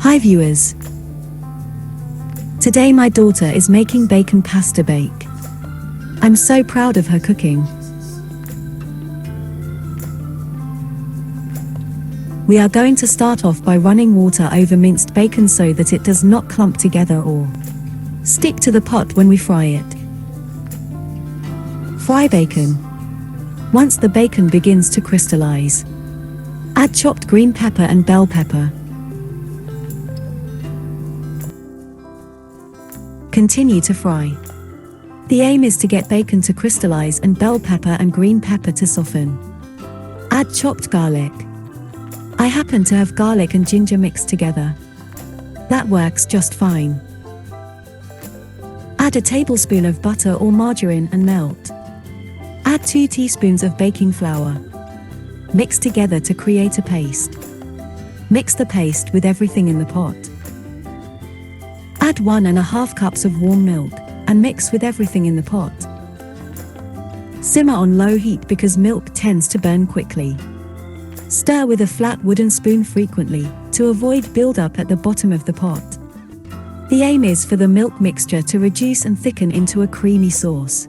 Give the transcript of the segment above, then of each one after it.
Hi viewers. Today my daughter is making bacon pasta bake. I'm so proud of her cooking. We are going to start off by running water over minced bacon so that it does not clump together or stick to the pot when we fry it. Fry bacon. Once the bacon begins to crystallize, add chopped green pepper and bell pepper. Continue to fry. The aim is to get bacon to crystallize and bell pepper and green pepper to soften. Add chopped garlic. I happen to have garlic and ginger mixed together. That works just fine. Add a tablespoon of butter or margarine and melt. Add 2 teaspoons of baking flour. Mix together to create a paste. Mix the paste with everything in the pot. Add 1½ cups of warm milk and mix with everything in the pot. Simmer on low heat because milk tends to burn quickly. Stir with a flat wooden spoon frequently to avoid buildup at the bottom of the pot. The aim is for the milk mixture to reduce and thicken into a creamy sauce.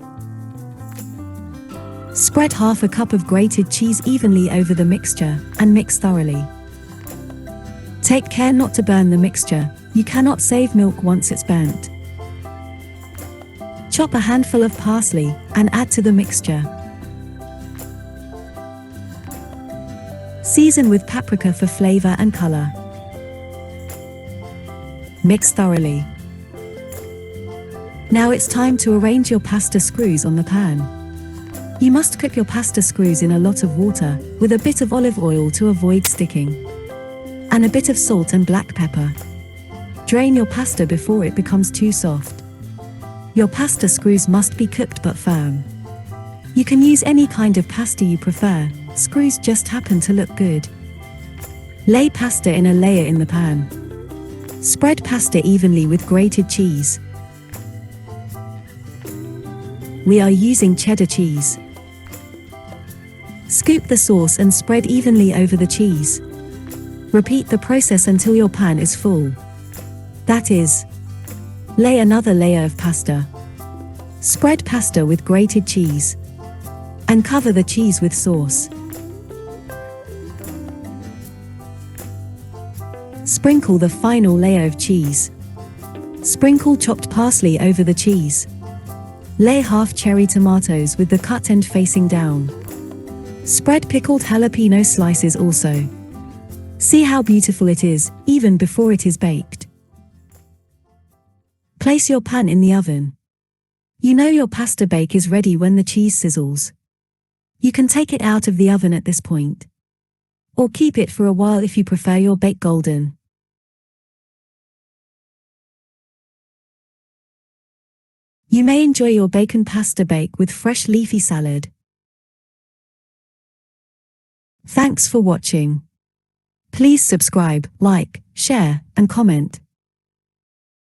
Spread ½ cup of grated cheese evenly over the mixture and mix thoroughly. Take care not to burn the mixture. You cannot save milk once it's burnt. Chop a handful of parsley and add to the mixture. Season with paprika for flavor and color. Mix thoroughly. Now it's time to arrange your pasta screws on the pan. You must cook your pasta screws in a lot of water with a bit of olive oil to avoid sticking, and a bit of salt and black pepper. Drain your pasta before it becomes too soft. Your pasta screws must be cooked but firm. You can use any kind of pasta you prefer, screws just happen to look good. Lay pasta in a layer in the pan. Spread pasta evenly with grated cheese. We are using cheddar cheese. Scoop the sauce and spread evenly over the cheese. Repeat the process until your pan is full. That is, lay another layer of pasta. Spread pasta with grated cheese. And cover the cheese with sauce. Sprinkle the final layer of cheese. Sprinkle chopped parsley over the cheese. Lay half cherry tomatoes with the cut end facing down. Spread pickled jalapeno slices also. See how beautiful it is, even before it is baked. Place your pan in the oven. You know your pasta bake is ready when the cheese sizzles. You can take it out of the oven at this point. Or keep it for a while if you prefer your bake golden. You may enjoy your bacon pasta bake with fresh leafy salad. Thanks for watching. Please subscribe, like, share, and comment.